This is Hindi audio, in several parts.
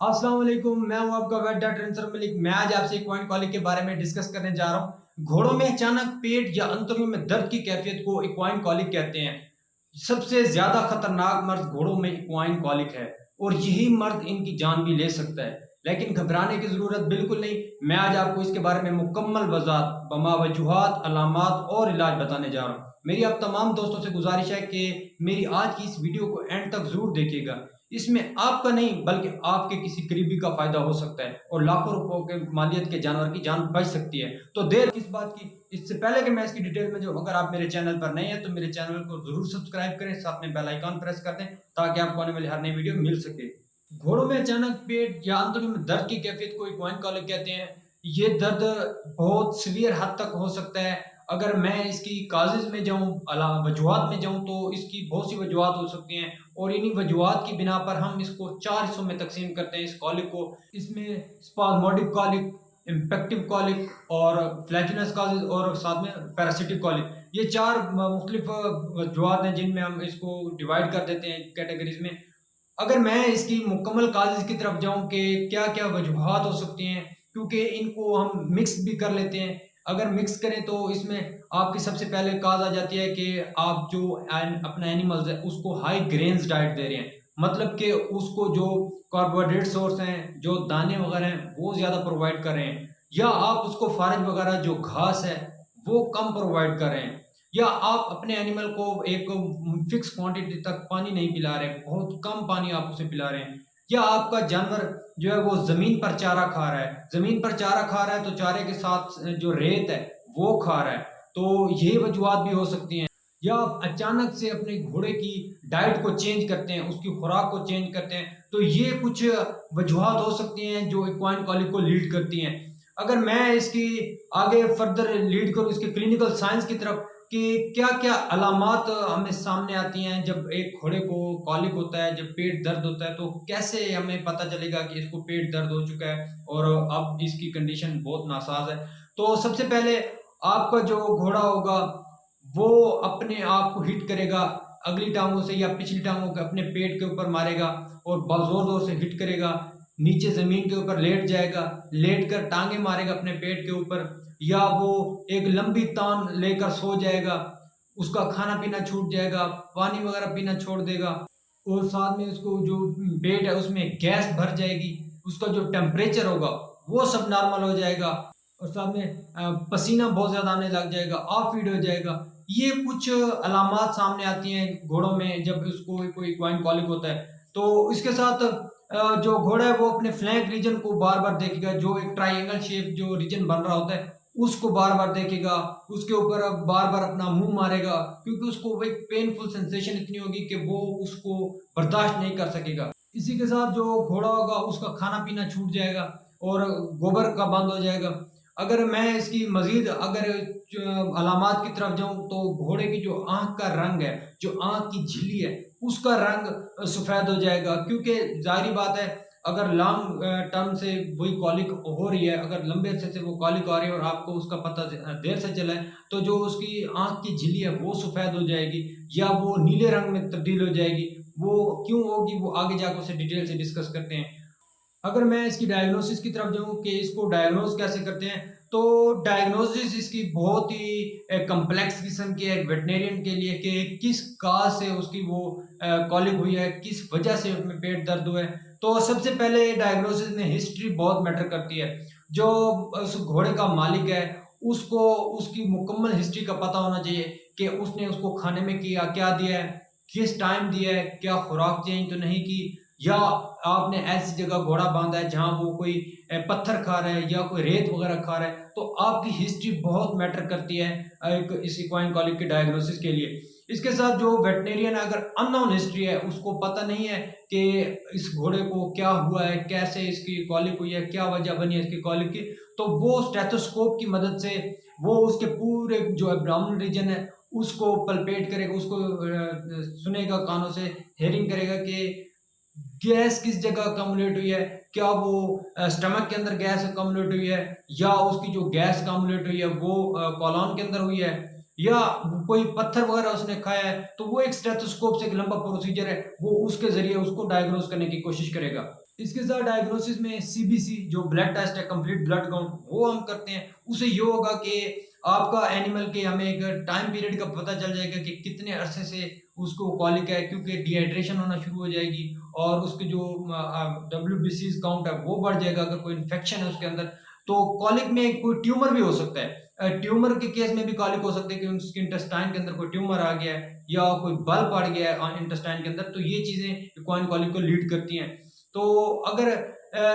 अस्सलाम वालेकुम, मैं हूं आपका वेट डॉक्टर अंसर मलिक। मैं आज आपसे इक्वाइन कॉलिक के बारे में डिस्कस करने जा रहा हूं। घोड़ों में अचानक पेट या अंतड़ियों में दर्द की कैफियत को इक्वाइन कॉलिक कहते हैं। सबसे ज्यादा खतरनाक मर्ज घोड़ों में इक्वाइन कॉलिक है और यही मर्ज इनकी जान भी ले सकता है, लेकिन घबराने की जरूरत बिल्कुल नहीं। मैं आज आपको इसके बारे में मुकम्मल वजाहत, बमा वजूहात, अलामात और इलाज बताने जा रहा हूँ। मेरी आप तमाम दोस्तों से गुजारिश है कि मेरी आज की इस वीडियो को एंड तक जरूर देखिएगा। इसमें आपका नहीं बल्कि आपके किसी करीबी का फायदा हो सकता है और लाखों रुपयों के मालियत के जानवर की जान बच सकती है। तो देर किस बात की, इससे पहले कि मैं इसकी डिटेल में जो, अगर आप मेरे चैनल पर नए हैं तो मेरे चैनल को जरूर सब्सक्राइब करें, साथ में बेल आइकन प्रेस कर दें ताकि आपको आने वाली हर नई वीडियो मिल सके। घोड़ों में अचानक पेट या अंदरूनी में दर्द की कैफियत को इक्वाइन कॉलिक कहते हैं। ये दर्द बहुत सीवियर हद तक हो सकता है। अगर मैं इसकी काजेज में जाऊं, वजूहात में जाऊं, तो इसकी बहुत सी वजूहात हो सकती हैं और इन्हीं वजूहात की बिना पर हम इसको 4 हिस्सों में तकसीम करते हैं इस कॉलिक को। इसमें स्पाज्मोडिक कॉलिक, इम्पेक्टिव कॉलिक और फ्लैचुलेंस कॉलिक और साथ में पैरासिटिक कॉलिक। ये 4 मुख्तलिफ वजूहात हैं जिनमें हम इसको डिवाइड कर देते हैं कैटेगरीज में। अगर मैं इसकी मुकम्मल काजेज़ की तरफ जाऊं कि क्या-क्या वजूहात हो सकती हैं, क्योंकि इनको हम मिक्स भी कर लेते हैं। अगर मिक्स करें तो इसमें आपकी सबसे पहले काज़ आ जाती है कि आप जो अपना एनिमल्स है उसको हाई ग्रेन्स डाइट दे रहे हैं। मतलब कि उसको जो कार्बोहाइड्रेट सोर्स हैं, जो दाने वगैरह हैं, वो ज़्यादा प्रोवाइड कर रहे हैं, या आप उसको फारज वगैरह जो घास है वो कम प्रोवाइड कर रहे हैं, या आप अपने एनिमल को एक फिक्स क्वांटिटी तक पानी नहीं पिला रहे, बहुत कम पानी आप उसे पिला रहे हैं, या आपका जानवर जो है वो ज़मीन पर चारा खा रहा है। ज़मीन पर चारा खा रहा है तो चारे के साथ जो रेत है वो खा रहा है। तो ये वजूहात भी हो सकती हैं। या आप अचानक से अपने घोड़े की डाइट को चेंज करते हैं, उसकी खुराक को चेंज करते हैं, तो ये कुछ वजूहात हो सकती हैं जो इक्वाइन कॉलिक को लीड करती हैं। अगर मैं इसकी आगे फर्दर लीड करूँ इसके क्लिनिकल साइंस की तरफ कि क्या-क्या अलामात हमें सामने आती हैं जब एक घोड़े को कॉलिक होता है, जब पेट दर्द होता है, तो कैसे हमें पता चलेगा कि इसको पेट दर्द हो चुका है और अब इसकी कंडीशन बहुत नासाज़ है। तो सबसे पहले आपका जो घोड़ा होगा वो अपने आप को हिट करेगा, अगली टाँगों से या पिछली टाँगों के अपने पेट के ऊपर मारेगा और ज़ोर-ज़ोर से हिट करेगा। नीचे ज़मीन के ऊपर लेट जाएगा, लेट कर टाँगें मारेगा अपने पेट के ऊपर, या वो एक लंबी तान लेकर सो जाएगा, उसका खाना-पीना छूट जाएगा, पानी वगैरह पीना छोड़ देगा और साथ में उसको जो पेट है उसमें गैस भर जाएगी, उसका जो टेम्परेचर होगा वो सब नॉर्मल हो जाएगा और साथ में पसीना बहुत ज़्यादा आने लग जाएगा, ऑफ फीड हो जाएगा। ये कुछ अलामात सामने आती हैं घोड़ों में जब उसको कोई इक्वाइन कॉलिक होता है। तो इसके साथ जो घोड़ा है वो अपने फ्लैंक रीजन को बार-बार देखेगा, जो एक ट्रायंगल शेप जो रीजन बन रहा होता है उसको बार-बार देखेगा, उसके ऊपर बार-बार अपना मुँह मारेगा, क्योंकि उसको वो एक पेनफुल सेंसेशन इतनी होगी कि वो उसको बर्दाश्त नहीं कर सकेगा। इसी के साथ जो घोड़ा होगा उसका खाना-पीना छूट जाएगा और गोबर का बंद हो जाएगा। अगर मैं इसकी मज़ीद अगर अलामात की तरफ जाऊँ तो घोड़े की जो आँख का रंग है, जो आँख की झिल्ली है, उसका रंग सफ़ेद हो जाएगा, क्योंकि ज़ाहिर-सी बात है अगर लॉन्ग टर्म से वही कॉलिक हो रही है, अगर लंबे अरसे से वो कॉलिक आ रही है और आपको उसका पता देर से चला है, तो जो उसकी आँख की झिल्ली है वो सफ़ेद हो जाएगी या वो नीले रंग में तब्दील हो जाएगी। वो क्यों होगी वो आगे जाकर उसे डिटेल से डिस्कस करते हैं। अगर मैं इसकी डायग्नोसिस की तरफ जाऊँ कि इसको डायग्नोज कैसे करते हैं, तो डायग्नोसिस इसकी बहुत ही कॉम्प्लेक्स किस्म की है एक वेटनेरियन के लिए कि किस काज़ से उसकी वो कॉलिक हुई है, किस वजह से उसमें पेट दर्द हुआ है। तो सबसे पहले डायग्नोसिस में हिस्ट्री बहुत मैटर करती है। जो उस घोड़े का मालिक है, उसको उसकी मुकम्मल हिस्ट्री का पता होना चाहिए कि उसने उसको खाने में क्या दिया है, किस टाइम दिया है, क्या खुराक चेंज तो नहीं की, या आपने ऐसी जगह घोड़ा बांधा है जहाँ वो कोई पत्थर खा रहा है या कोई रेत वगैरह खा रहा है। तो आपकी हिस्ट्री बहुत मैटर करती है एक इस इक्वाइन कॉलिक के डायग्नोसिस के लिए। इसके साथ जो वेटनेरियन अगर अननोन हिस्ट्री है, उसको पता नहीं है कि इस घोड़े को क्या हुआ है, कैसे इसकी कॉलिक हुई है, क्या वजह बनी है इसकी कॉलिक की, तो वो स्टेथोस्कोप की मदद से वो उसके पूरे जो एब्डोमिनल रीजन है उसको पल्पेट करेगा, उसको सुनेगा कानों से, हेयरिंग करेगा कि गैस किस जगह अकोमोडेट हुई है, क्या वो स्टमक के अंदर गैस अकोमोडेट हुई है, या उसकी जो गैस अकोमोडेट हुई है वो कोलन के अंदर हुई है, या कोई पत्थर वगैरह उसने खाया है। तो वो एक स्टेथोस्कोप से एक लंबा प्रोसीजर है, वो उसके ज़रिए उसको डायग्नोज करने की कोशिश करेगा। इसके साथ डायग्नोसिस में सीबीसी जो ब्लड टेस्ट है, कंप्लीट ब्लड काउंट, वो हम करते हैं। उससे ये होगा कि आपका एनिमल के हमें एक टाइम पीरियड का पता चल जाएगा कि कितने अरसे से उसको कॉलिक है, क्योंकि डिहाइड्रेशन होना शुरू हो जाएगी और उसके जो डब्ल्यूबीसी काउंट है वो बढ़ जाएगा अगर कोई इन्फेक्शन है उसके अंदर। तो कॉलिक में कोई ट्यूमर भी हो सकता है, ट्यूमर के केस में भी कॉलिक हो सकते हैं कि उसके इंटेस्टाइन के अंदर कोई ट्यूमर आ गया है या कोई बल पड़ गया है इंटेस्टाइन के अंदर, तो ये चीज़ें इक्वाइन कॉलिक को लीड करती हैं। तो अगर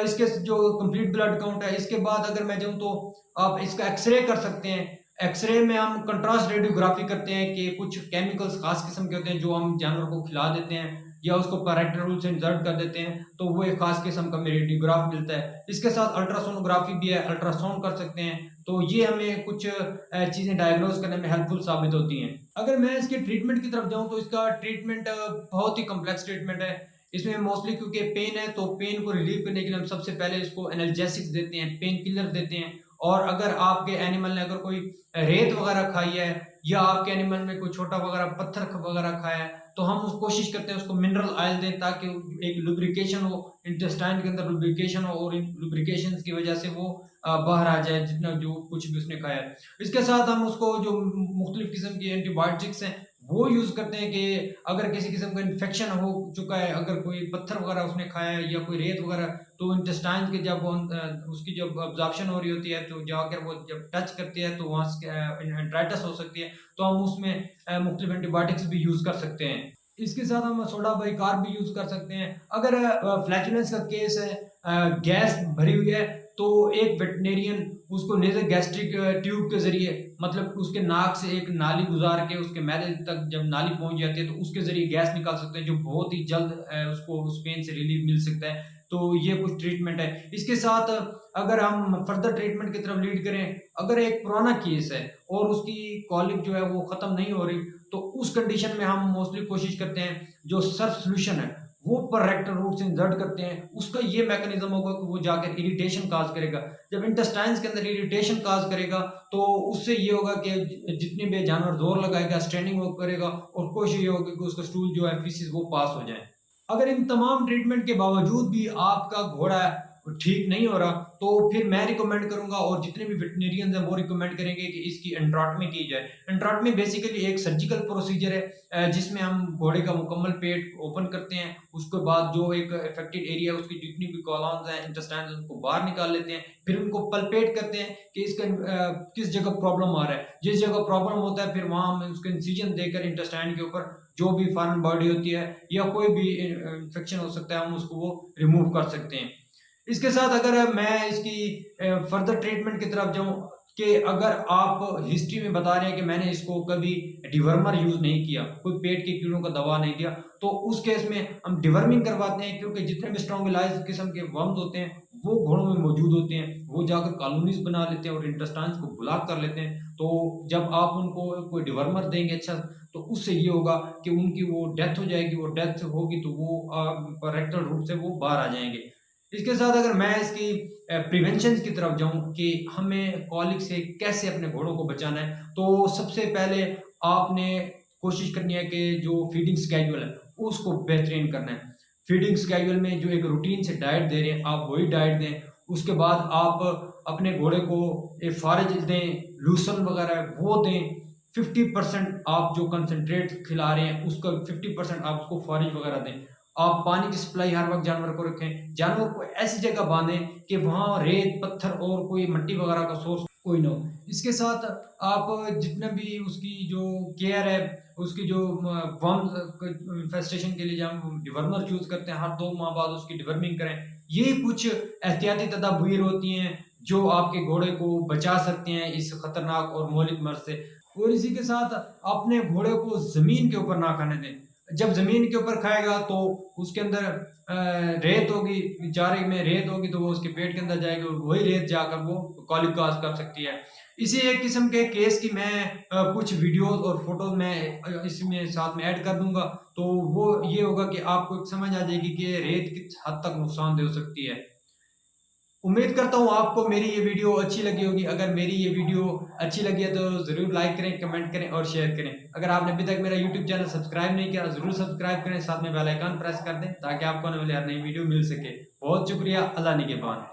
इसके जो कंप्लीट ब्लड काउंट है, इसके बाद अगर मैं जाऊँ तो आप इसका एक्सरे कर सकते हैं। एक्सरे में हम कंट्रास्ट रेडियोग्राफी करते हैं कि कुछ केमिकल्स खास किस्म के होते हैं जो हम जानवर को खिला देते हैं या उसको पैरेक्टल रूल से इंसर्ट कर देते हैं, तो वो एक खास किस्म का रेडियोग्राफ मिलता है। इसके साथ अल्ट्रासोनोग्राफी भी है, अल्ट्रासाउंड कर सकते हैं। तो ये हमें कुछ चीज़ें डायग्नोज करने में हेल्पफुल साबित होती हैं। अगर मैं इसके ट्रीटमेंट की तरफ जाऊँ तो इसका ट्रीटमेंट बहुत ही कम्प्लेक्स ट्रीटमेंट है। इसमें मोस्टली क्योंकि पेन है, तो पेन को रिलीव करने के लिए हम सबसे पहले इसको एनाल्जेसिक्स देते हैं, पेन किलर देते हैं। और अगर आपके एनिमल ने अगर कोई रेत वगैरह खाई है या आपके एनिमल में कोई छोटा वगैरह पत्थर वगैरह खाया है, तो हम उस कोशिश करते हैं उसको मिनरल ऑयल दें ताकि एक लुब्रिकेशन हो, इंटेस्टाइन के अंदर लुब्रिकेशन हो और इन लुब्रिकेशन की वजह से वो बाहर आ जाए जितना जो कुछ भी उसने खाया है। इसके साथ हम उसको जो मुख्तलिफ किस्म की एंटीबायोटिक्स हैं वो यूज़ करते हैं कि अगर किसी किस्म का इन्फेक्शन हो चुका है, अगर कोई पत्थर वगैरह उसने खाया है या कोई रेत वगैरह, तो इंटेस्टाइन के जब उसकी जब अब्जॉर्प्शन हो रही होती है तो जाकर वो जब टच करती है तो वहाँ से एंट्राइटिस हो सकती है, तो हम उसमें मुख्तलिफ एंटीबायोटिक्स भी यूज़ कर सकते हैं। इसके साथ हम सोडा बाइकार्ब भी यूज़ कर सकते हैं। अगर फ्लैचुलेंस का केस है, गैस भरी हुई है, तो एक वेटनेरियन उसको नेज़ल गैस्ट्रिक ट्यूब के ज़रिए, मतलब उसके नाक से एक नाली गुजार के उसके मैदे तक जब नाली पहुंच जाती है तो उसके ज़रिए गैस निकाल सकते हैं, जो बहुत ही जल्द उसको उस पेन से रिलीफ मिल सकता है। तो ये कुछ ट्रीटमेंट है। इसके साथ अगर हम फर्दर ट्रीटमेंट की तरफ लीड करें, अगर एक पुराना केस है और उसकी कॉलिक जो है वो ख़त्म नहीं हो रही, तो उस कंडीशन में हम मोस्टली कोशिश करते हैं जो सर्फ सोल्यूशन है वो पर रेक्टल रूट से इंसर्ट करते हैं। उसका ये मैकेनिज्म होगा कि वो जाकर इरिटेशन काज करेगा। जब इंटेस्टाइन्स के अंदर इरिटेशन काज करेगा तो उससे ये होगा कि जितने भी जानवर जोर लगाएगा, स्ट्रेनिंग वो करेगा और कोशिश ये होगी कि उसका स्टूल जो है फीसिस वो पास हो जाए। अगर इन तमाम ट्रीटमेंट के बावजूद भी आपका घोड़ा ठीक नहीं हो रहा, तो फिर मैं रिकमेंड करूंगा और जितने भी वेटनेरियंस हैं वो रिकमेंड करेंगे कि इसकी एंट्रोटमी की जाए। एंट्रोटमी बेसिकली एक सर्जिकल प्रोसीजर है जिसमें हम घोड़े का मुकम्मल पेट ओपन करते हैं, उसके बाद जो एक अफेक्टेड एरिया है उसकी जितनी भी कॉलम्स हैं, इंटेस्टाइन्स, उनको बाहर निकाल लेते हैं, फिर उनको पल्पेट करते हैं कि इसका किस जगह प्रॉब्लम आ रहा है। जिस जगह प्रॉब्लम होता है फिर वहाँ हम उसको इंसिजन देकर इंटेस्टाइन के ऊपर जो भी फॉरेन बॉडी होती है या कोई भी इन्फेक्शन हो सकता है हम उसको वो रिमूव कर सकते हैं। इसके साथ अगर मैं इसकी फर्दर ट्रीटमेंट की तरफ जाऊं कि अगर आप हिस्ट्री में बता रहे हैं कि मैंने इसको कभी डिवर्मर यूज़ नहीं किया, कोई पेट के कीड़ों का दवा नहीं दिया, तो उस केस में हम डिवर्मिंग करवाते हैं, क्योंकि जितने भी स्ट्रॉन्गलाइज किस्म के वर्म्स होते हैं वो घोड़ों में मौजूद होते हैं, वो जाकर कॉलोनीज बना लेते हैं और इंटेस्टाइन्स को ब्लॉक कर लेते हैं। तो जब आप उनको कोई डिवर्मर देंगे अच्छा, तो उससे ये होगा कि उनकी वो डेथ हो जाएगी, वो डेथ होगी तो वो रेक्टल रूट से वो बाहर आ जाएंगे। इसके साथ अगर मैं इसकी प्रिवेंशन की तरफ जाऊं कि हमें कॉलिक से कैसे अपने घोड़ों को बचाना है, तो सबसे पहले आपने कोशिश करनी है कि जो फीडिंग स्केड्यूल है उसको बेहतरीन करना है। फीडिंग स्केड्यूल में जो एक रूटीन से डाइट दे रहे हैं आप वही डाइट दें। उसके बाद आप अपने घोड़े को एक फारज दें, लूसन वगैरह वो दें। 50% आप जो कंसनट्रेट खिला रहे हैं उसका 50% आप उसको फारज वगैरह दें। आप पानी की सप्लाई हर वक्त जानवर को रखें, जानवर को ऐसी जगह बांधें कि वहाँ रेत, पत्थर और कोई मिट्टी वगैरह का सोर्स कोई ना हो। इसके साथ आप जितना भी उसकी जो केयर है, उसकी जो वर्म इन्फेस्टेशन के लिए जब हम डिवर्मर यूज़ करते हैं हर 2 माह बाद उसकी डिवर्मिंग करें। ये कुछ एहतियाती तदाबीर होती हैं जो आपके घोड़े को बचा सकते हैं इस खतरनाक और मौलिक मर्ज से। और इसी के साथ अपने घोड़े को ज़मीन के ऊपर ना खाने दें। जब ज़मीन के ऊपर खाएगा तो उसके अंदर रेत होगी, चारे में रेत होगी तो वो उसके पेट के अंदर जाएगी और वही रेत जाकर वो कॉलिक काज कर सकती है। इसी एक किस्म के केस की मैं कुछ वीडियोस और फोटोज में इसमें साथ में ऐड कर दूंगा, तो वो ये होगा कि आपको समझ आ जाएगी कि रेत किस हद तक नुकसानदेह हो सकती है। उम्मीद करता हूँ आपको मेरी ये वीडियो अच्छी लगी होगी। अगर मेरी ये वीडियो अच्छी लगी है तो ज़रूर लाइक करें, कमेंट करें और शेयर करें। अगर आपने अभी तक मेरा यूट्यूब चैनल सब्सक्राइब नहीं किया ज़रूर सब्सक्राइब करें, साथ में बेल आइकन प्रेस कर दें ताकि आपको आने वाली हर नई वीडियो मिल सके। बहुत शुक्रिया, अल्लाह निगहबान।